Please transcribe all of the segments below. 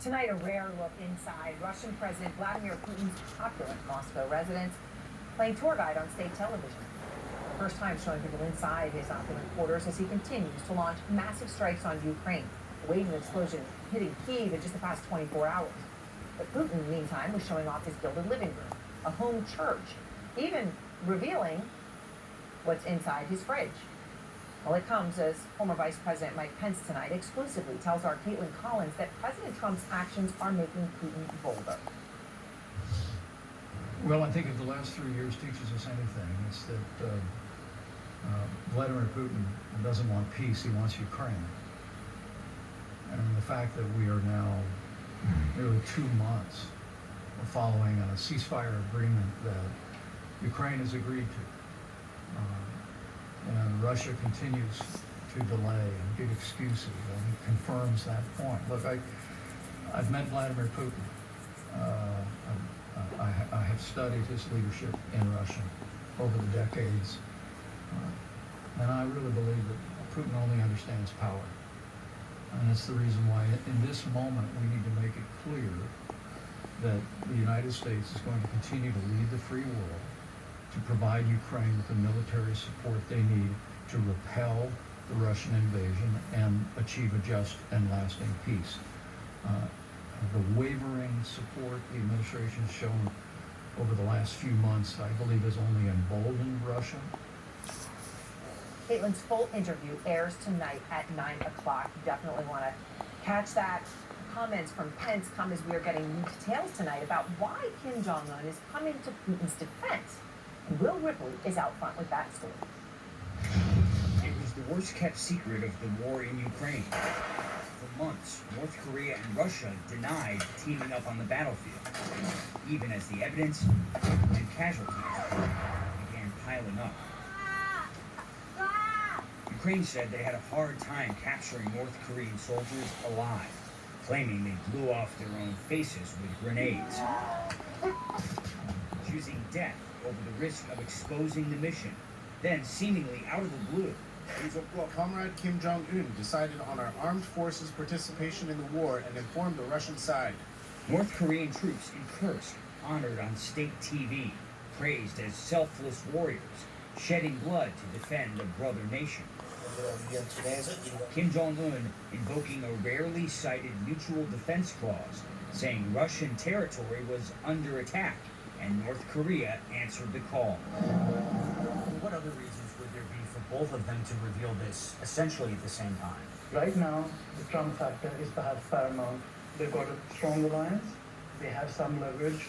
Tonight, a rare look inside Russian President Vladimir Putin's opulent Moscow residence, playing tour guide on state television. First time showing people inside his opulent quarters as he continues to launch massive strikes on Ukraine, awaiting an explosion hitting Kyiv in just the past 24 hours. But Putin, meantime, was showing off his gilded living room, a home church, even revealing what's inside his fridge. Well, it comes as former Vice President Mike Pence tonight exclusively tells our Caitlin Collins that President Trump's actions are making Putin bolder. Well, I think if the last 3 years teaches us anything, it's that Vladimir Putin doesn't want peace, he wants Ukraine. And the fact that we are now nearly 2 months following a ceasefire agreement that Ukraine has agreed to, and Russia continues to delay and give excuses and confirms that point. Look, I've met Vladimir Putin. I have studied his leadership in Russia over the decades, and I really believe that Putin only understands power. And that's the reason why in this moment we need to make it clear that the United States is going to continue to lead the free world, to provide Ukraine with the military support they need to repel the Russian invasion and achieve a just and lasting peace. The wavering support the administration has shown over the last few months, I believe, has only emboldened Russia. Caitlin's full interview airs tonight at 9 o'clock. You definitely want to catch that. Comments from Pence come as we are getting new details tonight about why Kim Jong-un is coming to Putin's defense. And Will Ripley is out front with that story. It was the worst-kept secret of the war in Ukraine. For months, North Korea and Russia denied teaming up on the battlefield, even as the evidence and casualties began piling up. Ukraine said they had a hard time capturing North Korean soldiers alive, claiming they blew off their own faces with grenades, choosing death over the risk of exposing the mission. Then, seemingly out of the blue, Comrade Kim Jong-un decided on our armed forces' participation in the war and informed the Russian side. North Korean troops in Kursk, honored on state TV, praised as selfless warriors, shedding blood to defend a brother nation. Kim Jong-un invoking a rarely cited mutual defense clause, saying Russian territory was under attack, and North Korea answered the call. What other reasons would there be for both of them to reveal this essentially at the same time? Right now, the Trump factor is perhaps paramount. They've got a strong alliance. They have some leverage.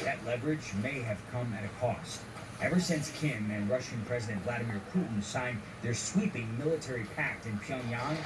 That leverage may have come at a cost. Ever since Kim and Russian President Vladimir Putin signed their sweeping military pact in Pyongyang,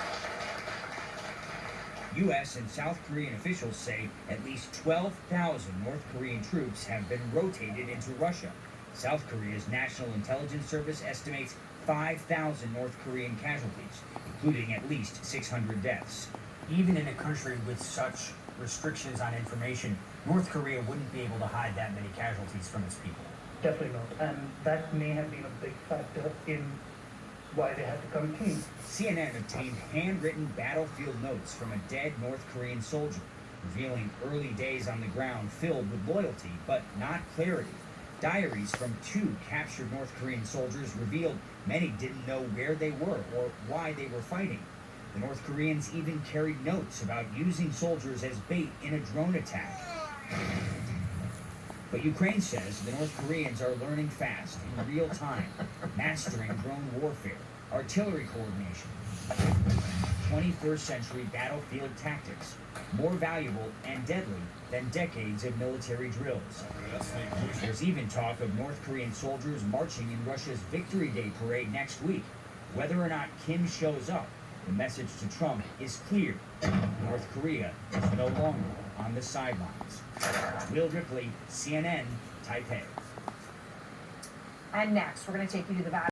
U.S. and South Korean officials say at least 12,000 North Korean troops have been rotated into Russia. South Korea's National Intelligence Service estimates 5,000 North Korean casualties, including at least 600 deaths. Even in a country with such restrictions on information, North Korea wouldn't be able to hide that many casualties from its people. Definitely not. And that may have been a big factor in why they had to come clean. CNN obtained handwritten battlefield notes from a dead North Korean soldier, revealing early days on the ground filled with loyalty, but not clarity. Diaries from 2 captured North Korean soldiers revealed many didn't know where they were or why they were fighting. The North Koreans even carried notes about using soldiers as bait in a drone attack. But Ukraine says the North Koreans are learning fast, in real time, mastering drone warfare, artillery coordination, 21st century battlefield tactics, more valuable and deadly than decades of military drills. There's even talk of North Korean soldiers marching in Russia's Victory Day parade next week. Whether or not Kim shows up, the message to Trump is clear. North Korea is no longer on the sidelines. Will Ripley, CNN, Taipei. And next, we're going to take you to the